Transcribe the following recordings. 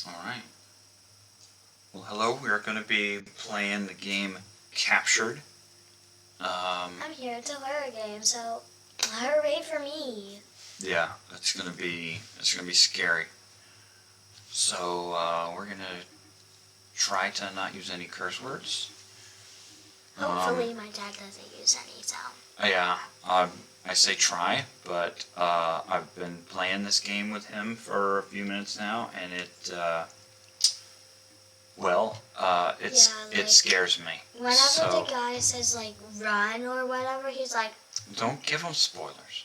Alright. Well, hello. We're going to be playing the game Captured. I'm here. It's a horror game, so hooray for me. Yeah, it's going to be scary. So, we're going to try to not use any curse words. Hopefully my dad doesn't use any, so. Yeah, I say try, but I've been playing this game with him for a few minutes now, and it scares me. Whenever the guy says, like, run or whatever, he's like... Don't give him spoilers.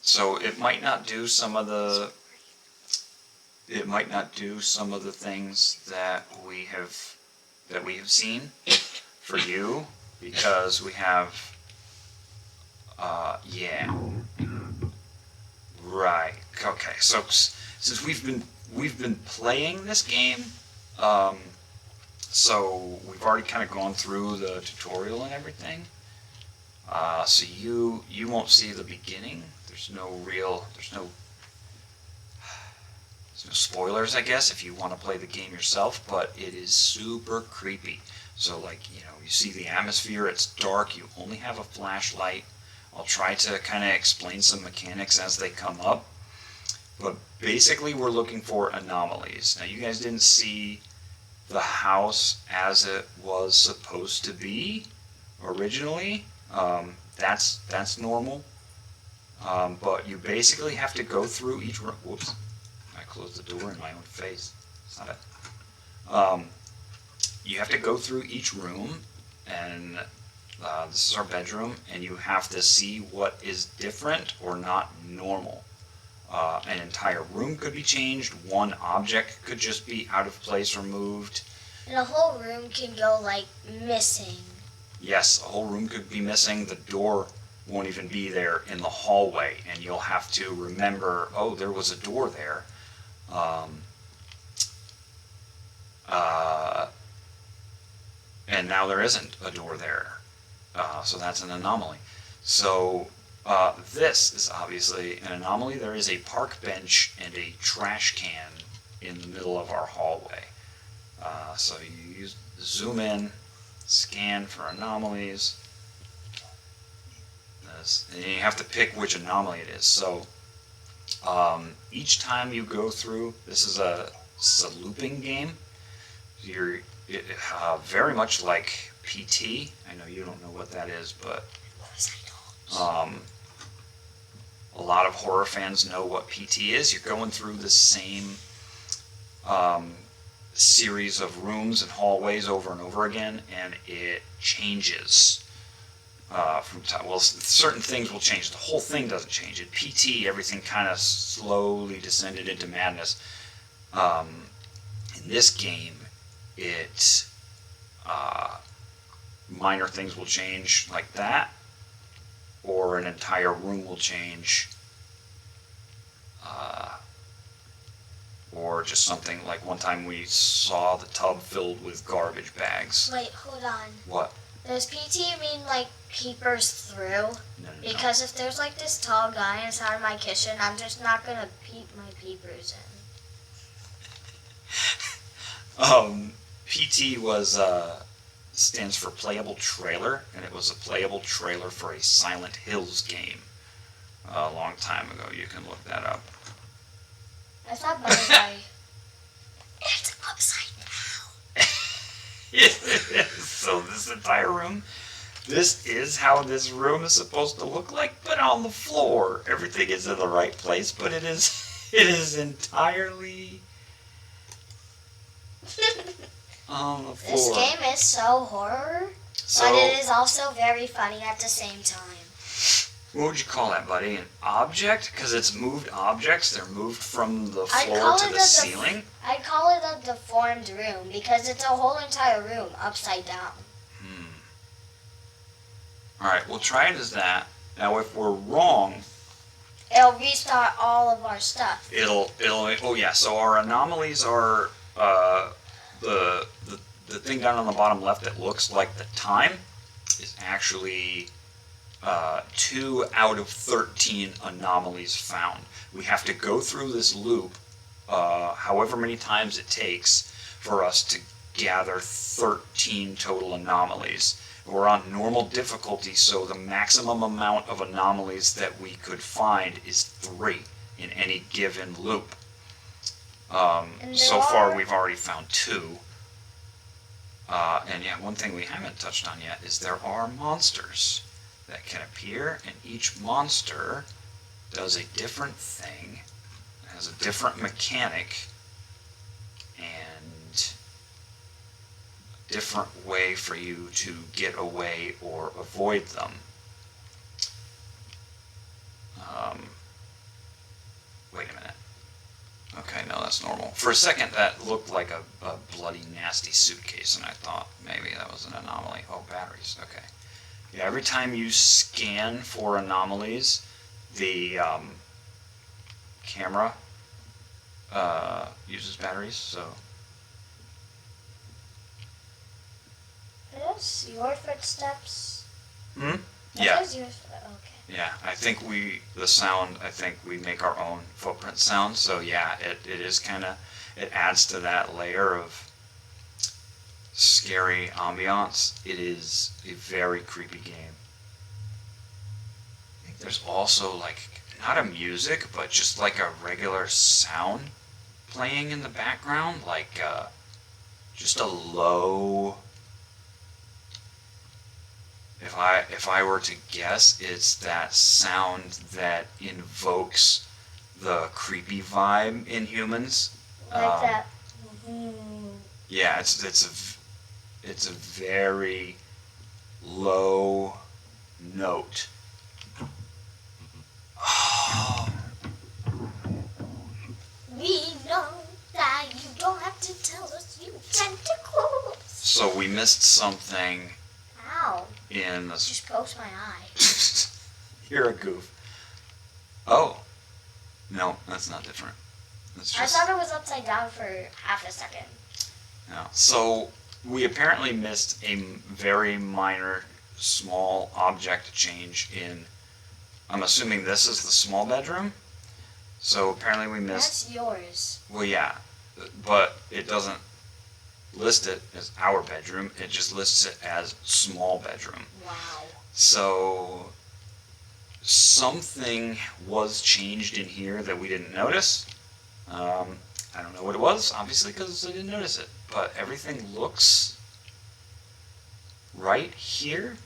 So it might not do some of the... It might not do some of the things that we have seen for you, because we have... yeah. Right. Okay, so since we've been playing this game, so we've already kind of gone through the tutorial and everything. So you won't see the beginning. There's no spoilers, I guess, if you want to play the game yourself, but it is super creepy. So, like, you see the atmosphere, it's dark, you only have a flashlight. I'll try to kind of explain some mechanics as they come up. But basically, we're looking for anomalies. Now, you guys didn't see the house as it was supposed to be originally. That's normal. But you basically have to go through each room. Whoops. I closed the door in my own face. It's not it. You have to go through each room, and this is our bedroom, and you have to see what is different or not normal. An entire room could be changed, one object could just be out of place or moved. And a whole room can go, like, missing. Yes, a whole room could be missing. The door won't even be there in the hallway, and you'll have to remember, oh, there was a door there. And now there isn't a door there. So that's an anomaly. So this is obviously an anomaly. There is a park bench and a trash can in the middle of our hallway. So you zoom in, scan for anomalies, and you have to pick which anomaly it is. So each time you go through, this is a looping game. You're very much like PT. I know you don't know what that is, but a lot of horror fans know what PT is. You're going through the same series of rooms and hallways over and over again, and it changes from time. Well, certain things will change. The whole thing doesn't change. At PT, everything kind of slowly descended into madness. In this game, minor things will change like that, or an entire room will change, or just something like one time we saw the tub filled with garbage bags. Wait, hold on. What? Does PT mean, like, peepers through? No. Because if there's, like, this tall guy inside my kitchen, I'm just not going to peep my peepers in. PT stands for Playable Trailer, and it was a playable trailer for a Silent Hills game a long time ago. You can look that up. I thought by the way, it's upside down. So this entire room, this is how this room is supposed to look like, but on the floor. Everything is in the right place, but it is entirely on the floor. This game is so horror, but it is also very funny at the same time. What would you call that, buddy? An object? Because it's moved objects. They're moved from the floor to the ceiling. I'd call it a deformed room because it's a whole entire room upside down. Alright, we'll try it as that. Now, if we're wrong, it'll restart all of our stuff. Oh yeah, so our anomalies are the thing down on the bottom left that looks like the time is actually 2 out of 13 anomalies found. We have to go through this loop however many times it takes for us to gather 13 total anomalies. We're on normal difficulty, so the maximum amount of anomalies that we could find is 3 in any given loop. So far we've already found 2. And yeah, one thing we haven't touched on yet is there are monsters that can appear, and each monster does a different thing, has a different mechanic, and a different way for you to get away or avoid them. Wait a minute. Okay, no, that's normal. For a second, that looked like a bloody, nasty suitcase, and I thought maybe that was an anomaly. Oh, batteries. Okay. Yeah, every time you scan for anomalies, the camera uses batteries, so... Are those your footsteps? Hmm? Yeah. Okay. Yeah, I think we make our own footprint sound, so yeah, it is kind of, it adds to that layer of scary ambiance. It is a very creepy game. I think there's also like, not a music, but just like a regular sound playing in the background, like just a low... If I were to guess, it's that sound that invokes the creepy vibe in humans. Like that. Yeah, it's a very low note. Oh. We know that you don't have to tell us, you tentacles. So we missed something. Ow. In the... Just poked my eye. You're a goof. Oh. No, that's not different. That's just... I thought it was upside down for half a second. No. So we apparently missed a very minor, small object change in... I'm assuming this is the small bedroom. So apparently we missed... That's yours. Well, yeah. But it doesn't list it as our bedroom. It just lists it as small bedroom. Wow. So something was changed in here that we didn't notice. I don't know what it was, obviously, because I didn't notice it. But everything looks right here.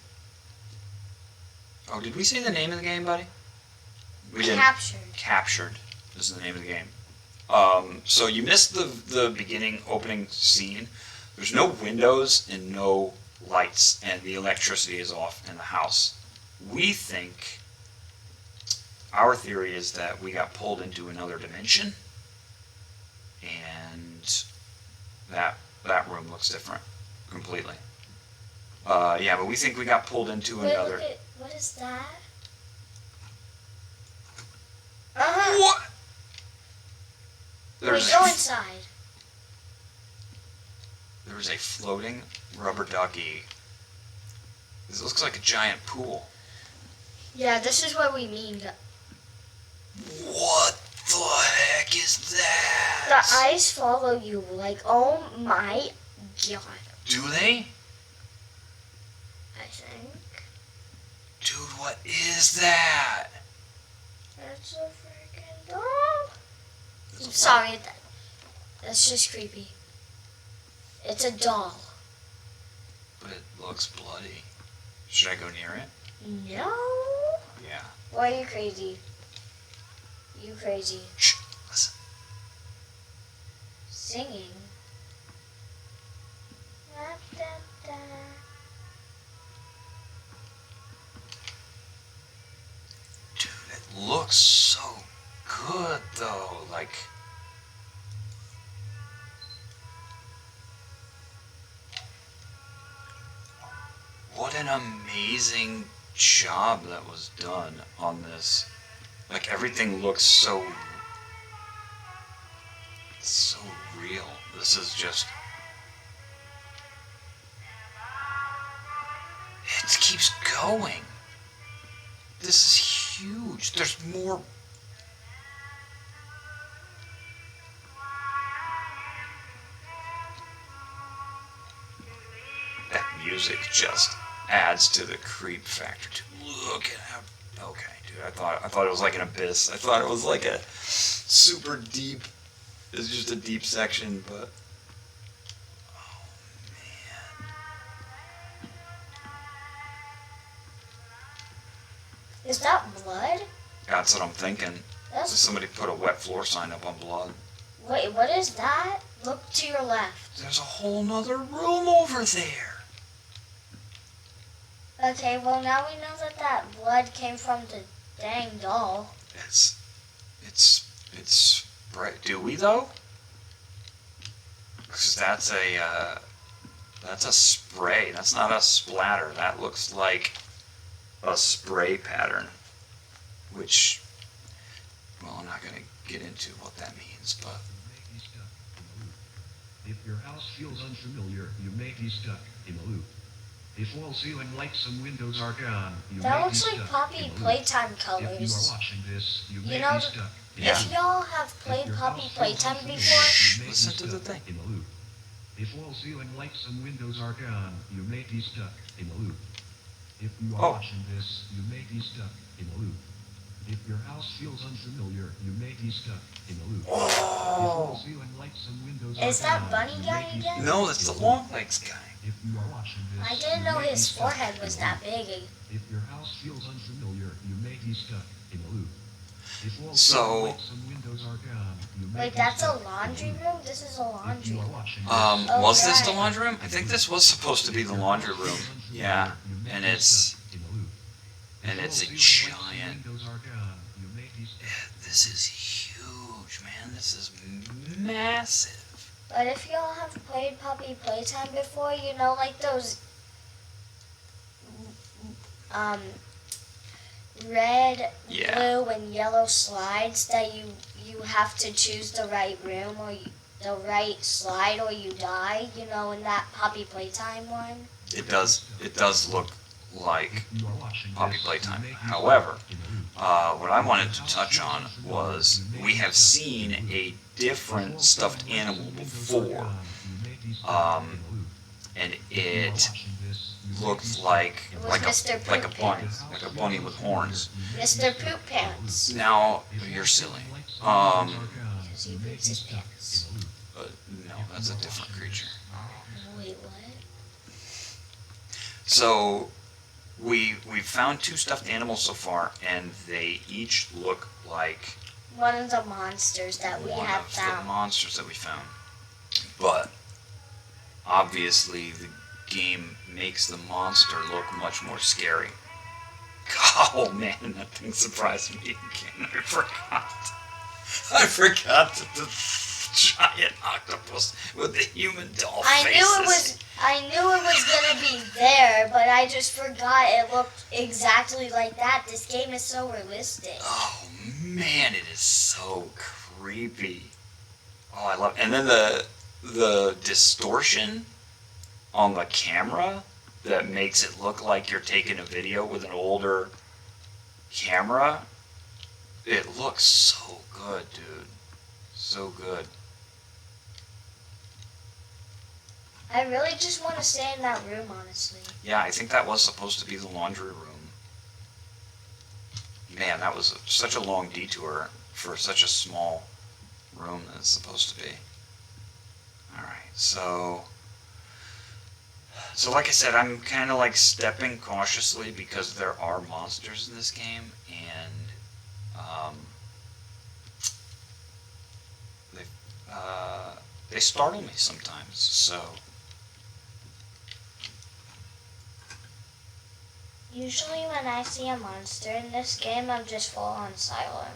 Oh, did we say the name of the game, buddy? We didn't. Captured. Captured is the name of the game. So you missed the beginning opening scene. There's no windows and no lights, and the electricity is off in the house. We think, our theory is that we got pulled into another dimension, and that room looks different completely. Yeah, but we think we got pulled into another... Wait, what is that? What? Wait, go inside. There was a floating rubber ducky. This looks like a giant pool. Yeah, this is what we mean. What the heck is that? The eyes follow you, like, oh my god. Do they? I think. Dude, what is that? That's a freaking doll. I'm sorry, that's just creepy. It's a doll. But it looks bloody. Should I go near it? No. Yeah. Why are you crazy? You crazy. Shh, listen. Singing. Da, da, da. Dude, it looks so good though. Like, what an amazing job that was done on this. Like, everything looks so real. This is just... It keeps going. This is huge. There's more... music just adds to the creep factor. Look at how. Okay, dude. I thought it was like an abyss. I thought it was like a super deep. It's just a deep section, but. Oh man. Is that blood? That's what I'm thinking. Somebody put a wet floor sign up on blood. Wait, what is that? Look to your left. There's a whole nother room over there. Okay, well now we know that blood came from the dang doll. It's right. Do we though? Because that's a spray. That's not a splatter. That looks like a spray pattern. Which, well, I'm not gonna get into what that means, but. If your house feels unfamiliar, you may be stuck in a loop. If wall, ceiling, lights, and windows are gone, you may That be looks stuck like Poppy in a loop. Playtime If you are colors. watching this, you may know, be stuck in Yeah. a If loop. y'all have If played your Poppy house feels Playtime unfamiliar, before, you may be Listen to the stuck thing. in a loop. If wall, ceiling, lights, and windows are gone, you may be stuck in a loop. If you are watching this, you may be stuck in a loop. If your house feels unfamiliar, you may be stuck in a loop. Oh. If ceiling, lights, and windows Is are that gone, bunny you guy may be again? stuck No, that's in the a loop. long legs guy. If you are watching this, I didn't you know may be his stuck forehead in was a that loop. big. If your house feels unfamiliar, you may be stuck in a loop. If all So- lights and windows are gone, you may Wait, be that's a stuck in laundry loop. room? This is a If laundry you are room. watching Oh, Was this the right. laundry room? I think this was supposed to be the laundry room. Yeah, and it's a giant. This is huge, man. This is massive. But if y'all have played Poppy Playtime before, you know, like those red, Yeah. blue, and yellow slides that you have to choose the right room or the right slide or you die, you know, in that Poppy Playtime one. It does look like Poppy Playtime. However, what I wanted to touch on was we have seen a different stuffed animal before, and it looked like It was Mr. like a Poop bunny, Pants. like a bunny with horns. Mr. Poop Pants. Now you're silly. Because he poops his pants. No, that's a different creature. Wait, what? So we've found 2 stuffed animals so far, and they each look like One of the monsters that we one have of the found. monsters that we found. But obviously the game makes the monster look much more scary. Oh man, that thing surprised me again. I forgot that the giant octopus with the human doll faces. I knew it was gonna be there, but I just forgot it looked exactly like that. This game is so realistic. Oh man, it is so creepy. Oh, I love it. And then the distortion on the camera that makes it look like you're taking a video with an older camera. It looks so good, dude. So good. I really just want to stay in that room, honestly. Yeah, I think that was supposed to be the laundry room. Man, that was such a long detour for such a small room that it's supposed to be. Alright, so like I said, I'm kind of like stepping cautiously because there are monsters in this game, and they startle me sometimes, so... Usually when I see a monster in this game, I'm just full on silent.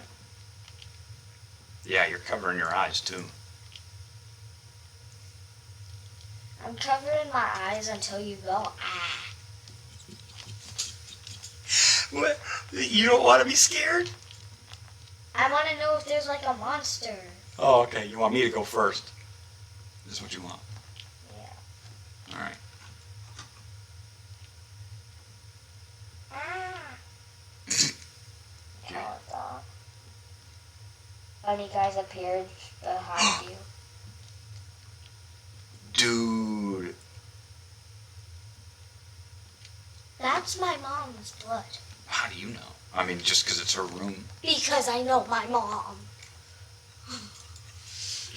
Yeah, you're covering your eyes too. I'm covering my eyes until you go, ah. What? You don't want to be scared? I want to know if there's like a monster. Oh, okay. You want me to go first? This is what you want. Yeah. All right. Oh, dog. Funny guys appeared behind you. Dude. That's my mom's blood. How do you know? I mean, just because it's her room. Because I know my mom. You're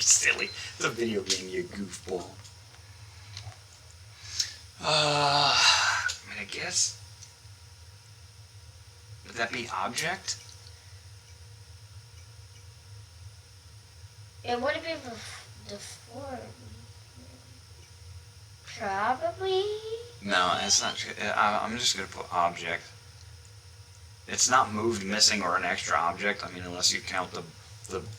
silly. It's a video game, you goofball. I mean, I guess. Would that be object? It would have been before. Probably. No, it's not. I'm just gonna put object. It's not moved, missing, or an extra object. I mean, unless you count the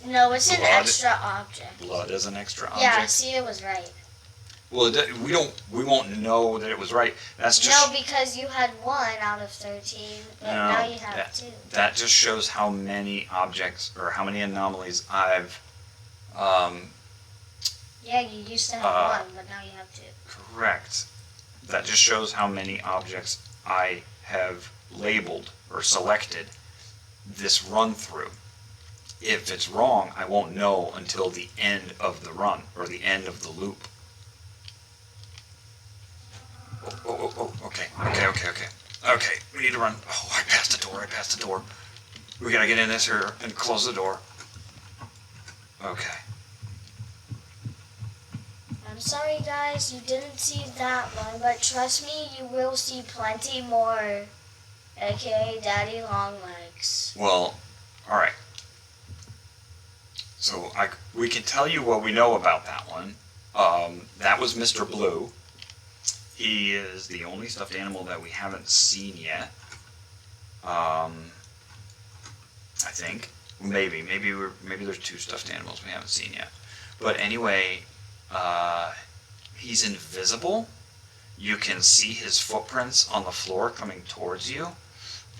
No, it's an blood. extra object. Blood as an extra object. Yeah, see, it was right. Well, we won't know that it was right. That's just No, because you had 1 out of 13, but now you have 2. That just shows how many objects or how many anomalies I've. Yeah, you used to have 1, but now you have 2. Correct. That just shows how many objects I have labeled or selected this run through. If it's wrong, I won't know until the end of the run or the end of the loop. Oh, okay. Okay, we need to run. Oh, I passed the door. We gotta get in this here and close the door. Okay. I'm sorry, guys, you didn't see that one, but trust me, you will see plenty more. AKA Daddy Longlegs. Well, alright. So we can tell you what we know about that one. That was Mr. Blue. He is the only stuffed animal that we haven't seen yet. I think. Maybe there's 2 stuffed animals we haven't seen yet. But anyway, he's invisible. You can see his footprints on the floor coming towards you,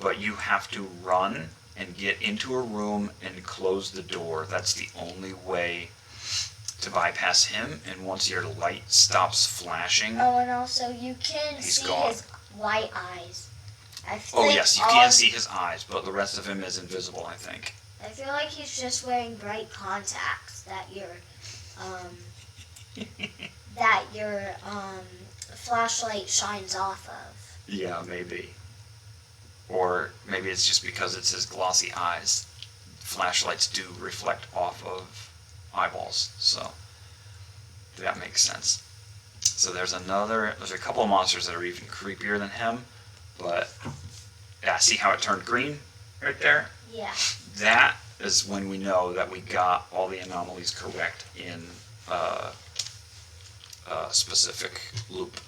but you have to run and get into a room and close the door. That's the only way to bypass him, and once your light stops flashing... Oh, and also you can He's see gone. his white eyes. Oh yes, you can see his eyes, but the rest of him is invisible, I think. I feel like he's just wearing bright contacts that your flashlight shines off of. Yeah, maybe. Or maybe it's just because it's his glossy eyes. Flashlights do reflect off of eyeballs, so that makes sense. So there's a couple of monsters that are even creepier than him, but yeah, see how it turned green right there? Yeah. That is when we know that we got all the anomalies correct in a specific loop.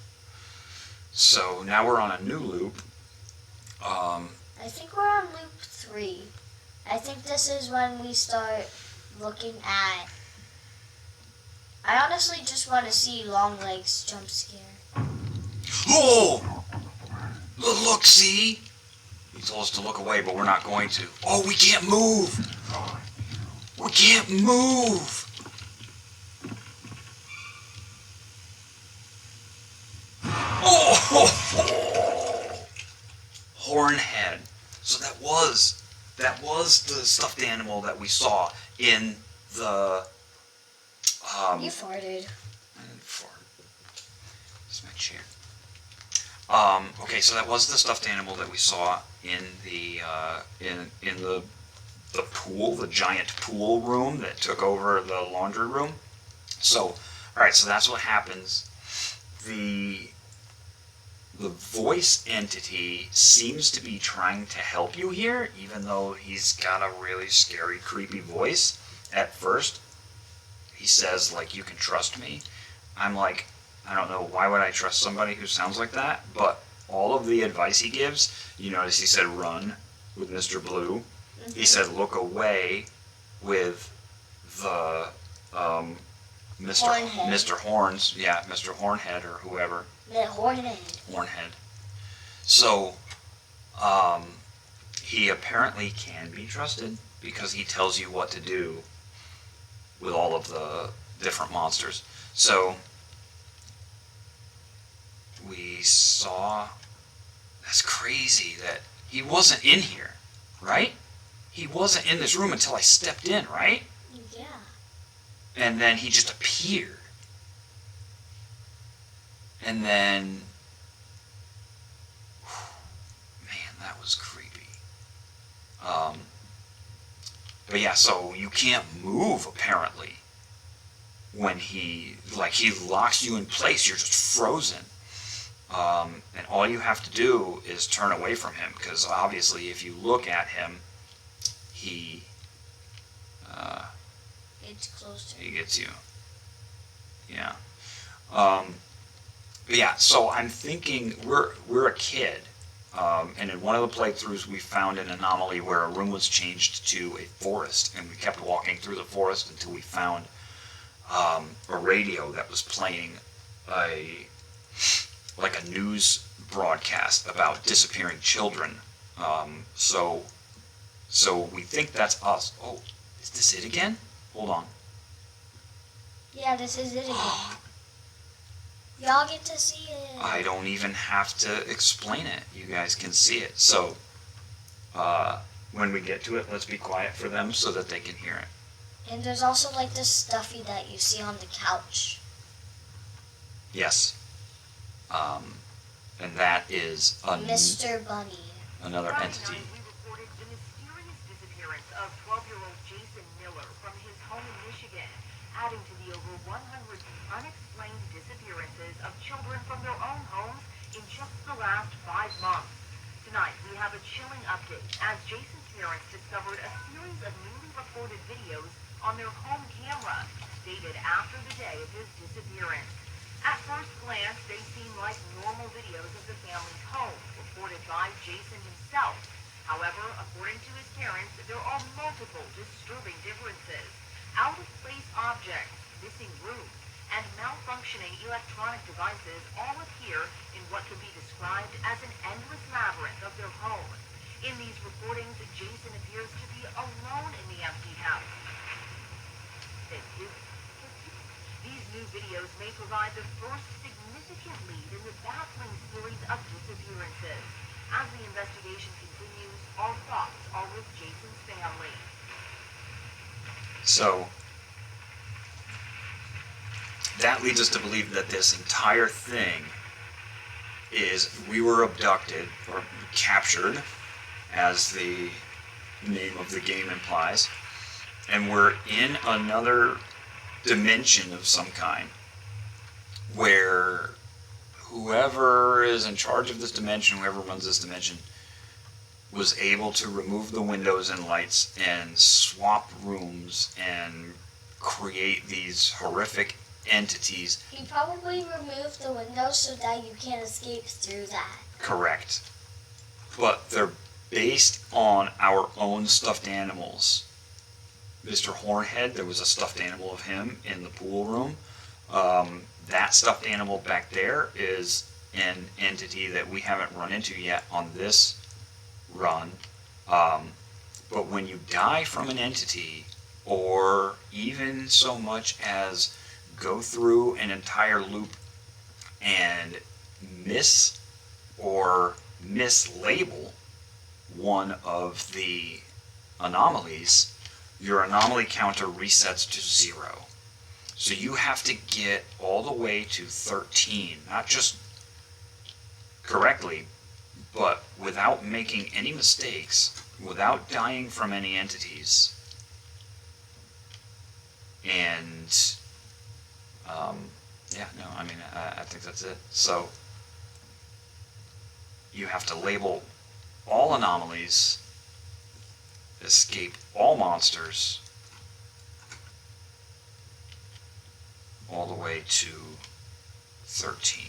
So now we're on a new loop. I think we're on loop 3. I think this is when we start looking at... I honestly just want to see Longlegs jump scare. Oh! Look, see? He told us to look away, but we're not going to. Oh, we can't move! We can't move! Oh! Hornhead. So that was the stuffed animal that we saw in the... You farted. I didn't fart. It's my chair. Okay, so that was the stuffed animal that we saw in the the pool, the giant pool room that took over the laundry room. So, all right, so that's what happens. The voice entity seems to be trying to help you here, even though he's got a really scary, creepy voice at first. He says, like, you can trust me. I'm like, I don't know, why would I trust somebody who sounds like that? But all of the advice he gives, you notice he said run with Mr. Blue. Mm-hmm. He said look away with the Mr. Horns. Yeah, Mr. Hornhead or whoever. Hornhead. So, he apparently can be trusted because he tells you what to do with all of the different monsters. So, we saw... That's crazy that he wasn't in here, right? He wasn't in this room until I stepped in, right? Yeah. And then he just appeared. And then... That was creepy. But yeah, so you can't move apparently when he locks you in place. You're just frozen. And all you have to do is turn away from him, because obviously if you look at him, he It's closer. he gets you. Yeah. But yeah, so I'm thinking we're a kid, and in one of the playthroughs we found an anomaly where a room was changed to a forest, and we kept walking through the forest until we found a radio that was playing a news broadcast about disappearing children. So we think that's us. Oh, is this it again? Hold on. Yeah, this is it again. Y'all get to see it. I don't even have to explain it. You guys can see it. So when we get to it, let's be quiet for them so that they can hear it. And there's also like this stuffy that you see on the couch. Yes. And that is Mr. Bunny. another entity. We reported the mysterious disappearance of 12-year-old Jason Miller from his home in Michigan, adding to the over 100 unexplained disappearances of children from their own homes in just the last 5 months. Tonight, we have a chilling update as Jason's parents discovered a series of newly recorded videos on their home camera, dated after the day of his disappearance. At first glance, they seem like normal videos of the family's home, reported by Jason himself. However, according to his parents, there are multiple disturbing differences. Out-of-place objects, missing rooms, and malfunctioning electronic devices all appear in what can be described as an endless labyrinth of their home. In these recordings, Jason appears to be alone in the empty house. These new videos may provide the first significant lead in the baffling series of disappearances. As the investigation continues, our thoughts are with Jason's family. So that leads us to believe that this entire thing is we were abducted or captured, as the name of the game implies, and we're in another dimension of some kind where whoever is in charge of this dimension, whoever runs this dimension, was able to remove the windows and lights and swap rooms and create these horrific entities. He probably removed the windows so that you can't escape through that. Correct. But they're based on our own stuffed animals. Mr. Hornhead, there was a stuffed animal of him in the pool room. That stuffed animal back there is an entity that we haven't run into yet on this run. But when you die from an entity, or even so much as go through an entire loop and miss or mislabel one of the anomalies, your anomaly counter resets to 0. So you have to get all the way to 13, not just correctly, but without making any mistakes, without dying from any entities. And I think that's it. So you have to label all anomalies, escape all monsters, all the way to 13.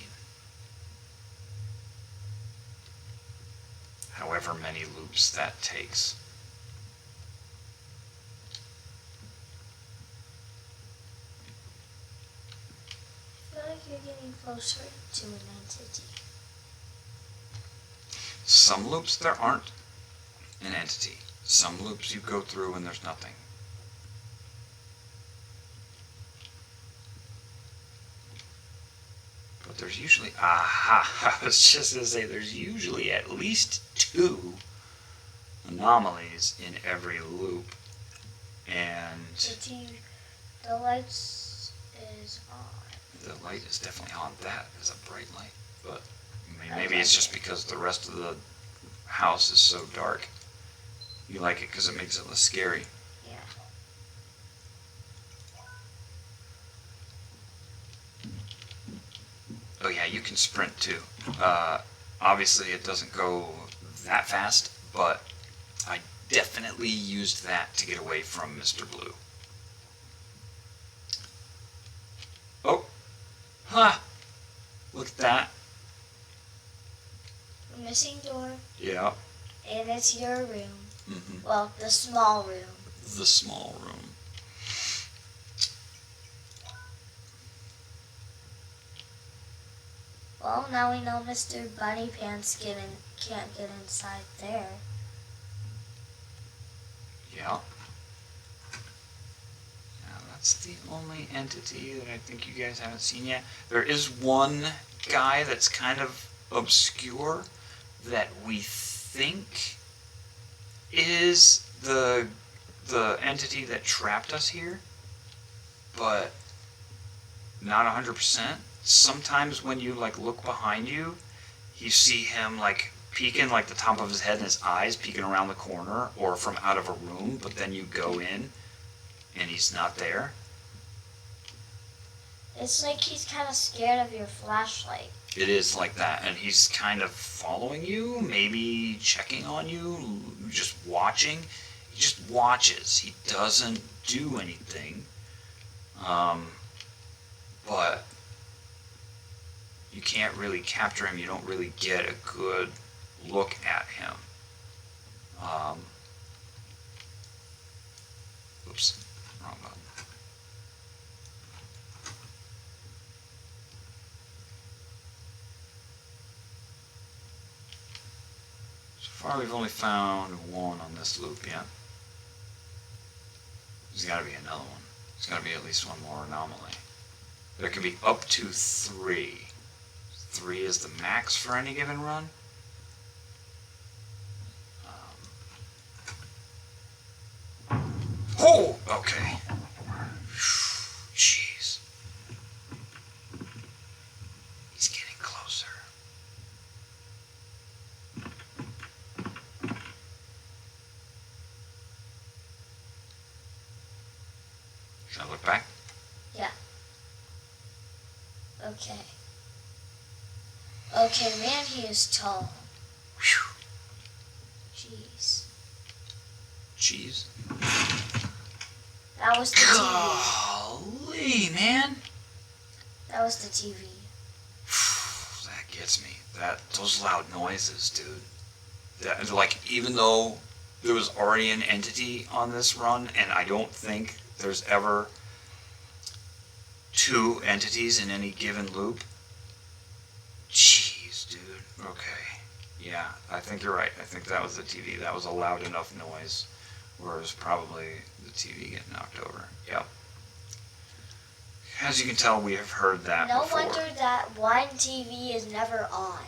However many loops that takes. I feel like you're getting closer to an entity. Some loops there aren't an entity. Some loops you go through and there's nothing. But there's usually, I was just going to say, there's usually at least 2 anomalies in every loop. And The lights is on. the light is definitely on. That is a bright light. But maybe it's just because the rest of the house is so dark. You like it because it makes it less scary. Yeah. Oh yeah, you can sprint too. Obviously it doesn't go that fast, but I definitely used that to get away from Mr. Blue. Oh! Ha! Look at that. Missing door, Yeah. and it's your room. Mm-hmm. Well, the small room. The small room. Well, now we know Mr. Bunny Pants can't get inside there. Yeah. Now that's the only entity that I think you guys haven't seen yet. There is one guy that's kind of obscure that we think is the entity that trapped us here, but not 100%. Sometimes when you like look behind you, you see him like peeking, like the top of his head and his eyes peeking around the corner or from out of a room, but then you go in and he's not there. It's like he's kind of scared of your flashlight. It is like that, and he's kind of following you, maybe checking on you, just watching. He just watches. He doesn't do anything. But you can't really capture him. You don't really get a good look at him. Oops, wrong button. So far we've only found one on this loop yet. There's got to be another one. There's got to be at least one more anomaly. There can be up to 3. 3 is the max for any given run. Oh, okay. Jeez. He's getting closer. Should I look back? Yeah. Okay. Okay, man, he is tall. Whew. Jeez. Jeez. That was the TV. Golly, man. That was the TV. That gets me. Those loud noises, dude. That, like, even though there was already an entity on this run, and I don't think there's ever 2 entities in any given loop. Jeez, dude. Okay. Yeah, I think you're right. I think that was the TV. That was a loud enough noise where it was probably the TV getting knocked over. Yep. As you can tell, we have heard that No before. wonder that one TV is never on.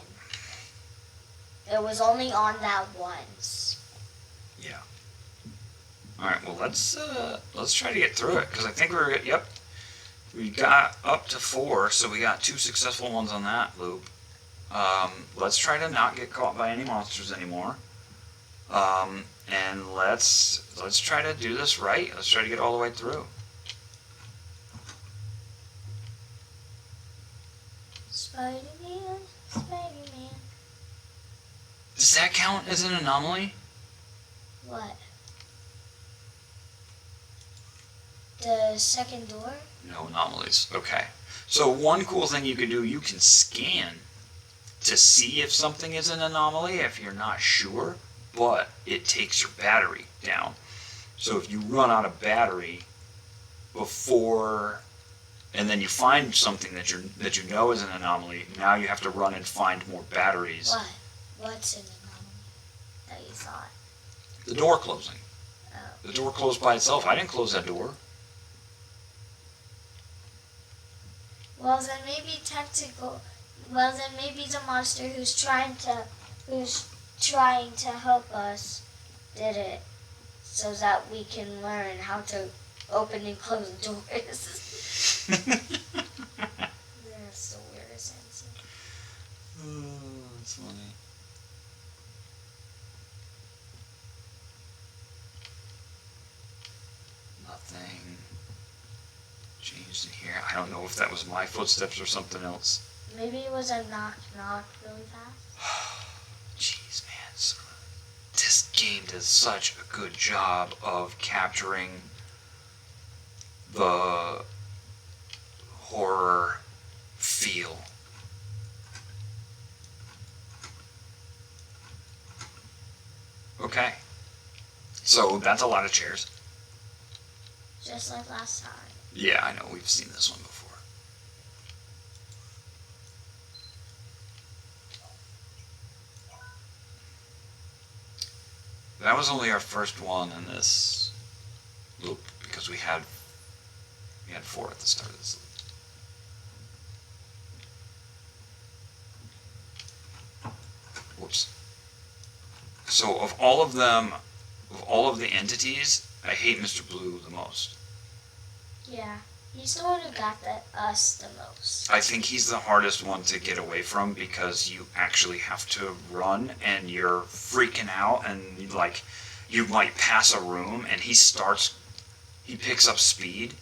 It was only on that once. Yeah. All right. Well, let's try to get through it because I think we're yep. We got up to 4, so we got 2 successful ones on that loop. Let's try to not get caught by any monsters anymore. And let's try to do this right. Let's try to get all the way through. Spider-Man, Spider-Man. Does that count as an anomaly? What? The second door? No anomalies. Okay. So one cool thing you can do, you can scan to see if something is an anomaly if you're not sure, but it takes your battery down. So if you run out of battery before, and then you find something that you know is an anomaly, now you have to run and find more batteries. What? What's an anomaly that you thought? The door closing. Oh. The door closed by itself. I didn't close that door. Well, then maybe maybe the monster who's trying to help us did it, so that we can learn how to open and close the doors. That's the weirdest answer. Oh, that's funny. changed in here. I don't know if that was my footsteps or something else. Maybe it was a knock knock really fast. Jeez, man. So, this game does such a good job of capturing the horror feel. Okay. So that's a lot of chairs. Just like last time. Yeah, I know. We've seen this one before. That was only our first one in this loop because we had 4 at the start of this loop. Whoops. So of all of them, of all of the entities, I hate Mr. Blue the most. Yeah. He's the one who got us the most. I think he's the hardest one to get away from because you actually have to run and you're freaking out and like you might pass a room and he picks up speed.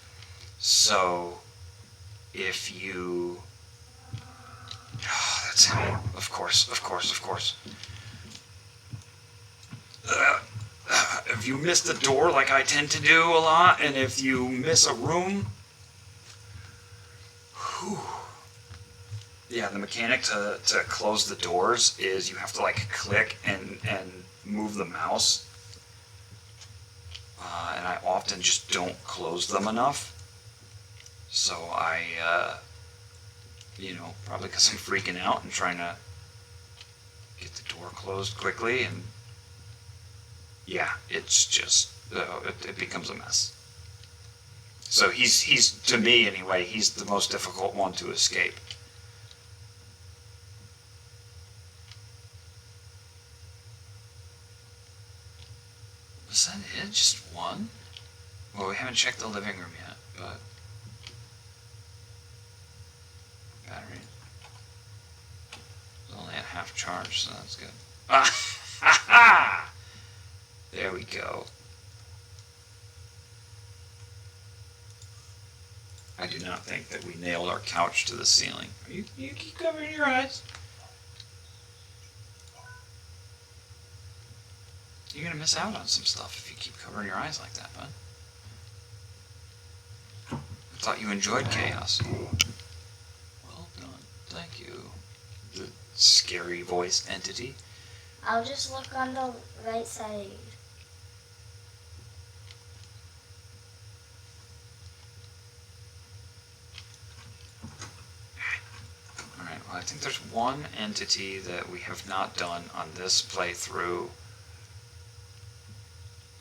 So if you, that's him. Of course. If you miss the door like I tend to do a lot, and if you miss a room, yeah, the mechanic to close the doors is you have to like click and move the mouse. And I often just don't close them enough. So I, probably because I'm freaking out and trying to get the door closed quickly, and yeah, it's just, it becomes a mess. So he's to me anyway, he's the most difficult one to escape. Was that it? Just one? Well, we haven't checked the living room yet, but battery. It's only at half charge, so that's good. Ah, ha ha! There we go. I do not think that we nailed our couch to the ceiling. You keep covering your eyes. You're gonna miss out on some stuff if you keep covering your eyes like that, bud. I thought you enjoyed chaos. Well done. Thank you. The scary voiced entity. I'll just look on the right side. Alright, well I think there's one entity that we have not done on this playthrough.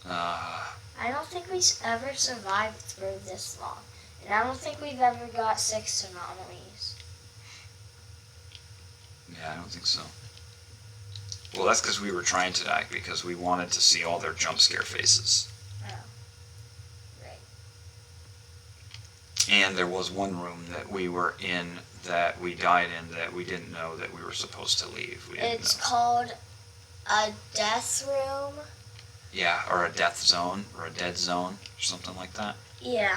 I don't think we ever survived through this long. And I don't think we've ever got 6 anomalies. Yeah, I don't think so. Well, that's because we were trying to die, because we wanted to see all their jump scare faces. Oh. Right. And there was one room that we were in, that we died in, that we didn't know that we were supposed to leave. It's called a death room. Yeah, or a death zone, or a dead zone, or something like that. Yeah.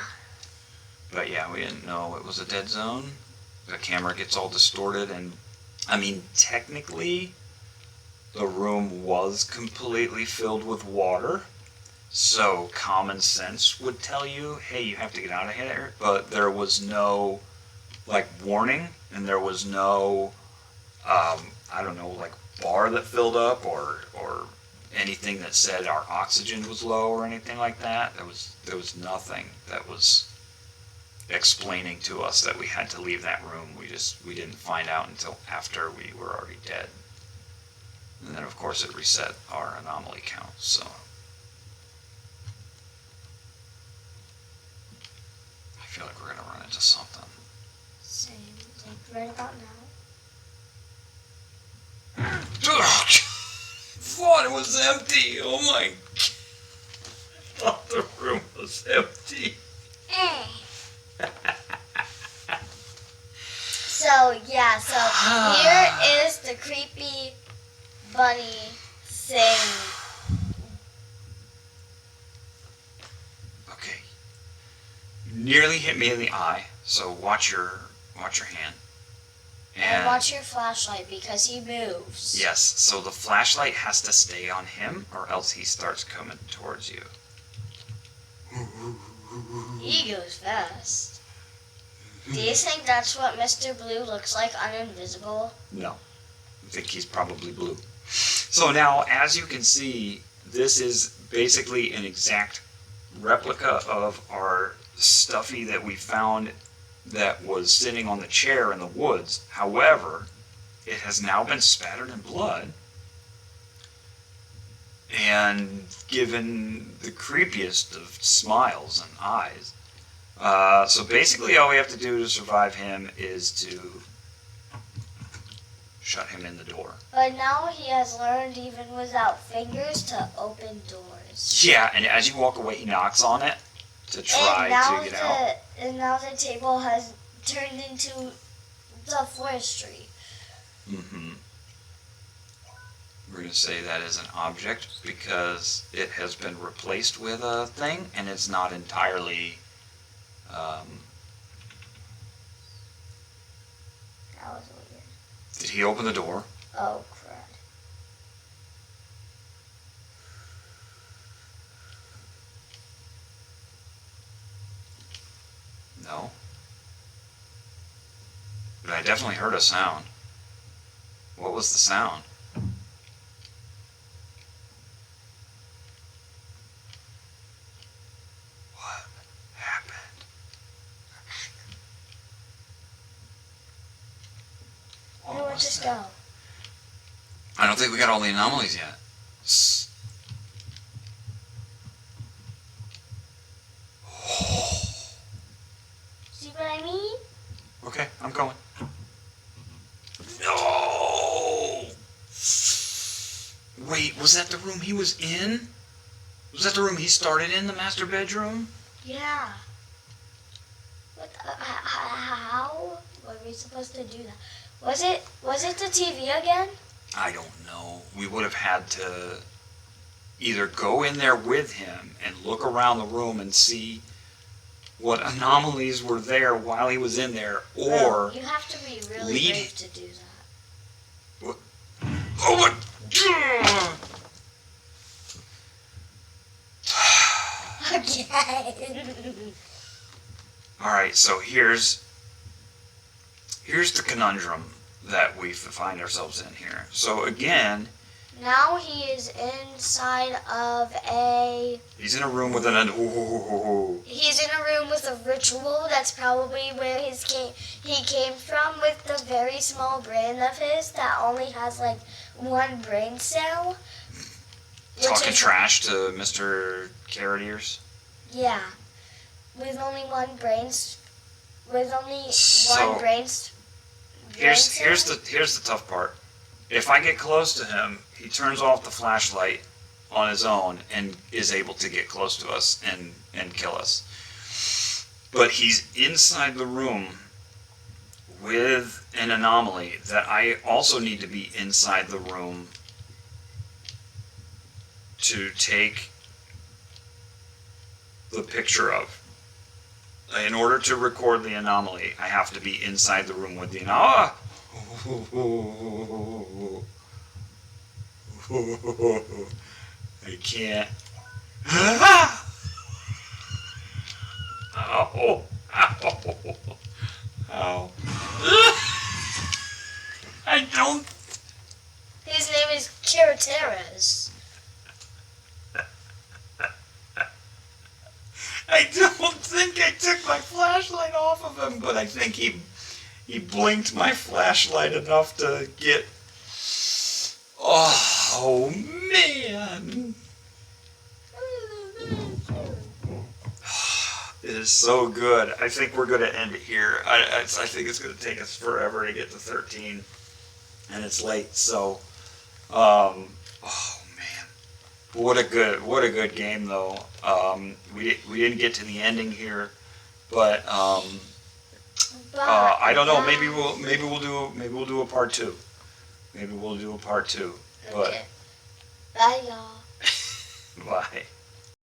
But yeah, we didn't know it was a dead zone. The camera gets all distorted, and I mean, technically, the room was completely filled with water. So common sense would tell you, hey, you have to get out of here. But there was no, like, warning, and there was no, I don't know, like, bar that filled up, or anything that said our oxygen was low or anything like that. There was nothing that was explaining to us that we had to leave that room. We didn't find out until after we were already dead. And then of course it reset our anomaly count, so. I feel like we're gonna run into something. Same. Like right about now. Thought it was empty. Oh my God. I thought the room was empty. So yeah, so here is the creepy bunny thing. Okay. nearly hit me in the eye, so watch your hand. And watch your flashlight because he moves. Yes, so the flashlight has to stay on him or else he starts coming towards you. He goes fast. Do you think that's what Mr. Blue looks like uninvisible? No, I think he's probably blue. So now, as you can see, this is basically an exact replica of our Stuffy that we found that was sitting on the chair in the woods. However, it has now been spattered in blood and given the creepiest of smiles and eyes. So basically all we have to do to survive him is to shut him in the door. But now he has learned, even without fingers, to open doors. Yeah, and as you walk away, he knocks on it to try to get out. And now the table has turned into the forestry. Mm-hmm. We're going to say that is an object because it has been replaced with a thing, and it's not entirely... That was weird. Did he open the door? Oh, crud. No. But I definitely heard a sound. What was the sound? What happened? You know what, just go. I don't think we got all the anomalies yet. See what I mean? Okay, I'm going. No! Wait, was that the room he was in? Was that the room he started in, the master bedroom? Yeah. What? How were we supposed to do that? Was it the TV again? I don't know. We would have had to either go in there with him and look around the room and see what anomalies were there while he was in there, or you have to be really lead- brave to do that. What? Oh my God! Again. All right, so here's the conundrum that we find ourselves in here. So again, Now he is inside of a... he's in a room with an... He's in a room with a ritual. That's probably where he came from, with the very small brain of his that only has like one brain cell. Talking trash to Mr. Carrot Ears. Yeah. With only one brain... With only So, one brain... Here's the tough part. If I get close to him, he turns off the flashlight on his own and is able to get close to us and kill us. But he's inside the room with an anomaly that I also need to be inside the room to take the picture of. In order to record the anomaly, I have to be inside the room with the anomaly. I can't. Ow. Ow. Ow. I don't. His name is Kirateras. I don't think I took my flashlight off of him, but I think he blinked my flashlight enough to get... Oh, man! It is so good. I think we're going to end it here. I think it's going to take us forever to get to 13, and it's late, so... oh, man. What a good game, though. We didn't get to the ending here, but I don't know. Maybe we'll do a part 2. Maybe we'll do a part 2. But Okay. Bye, y'all. bye.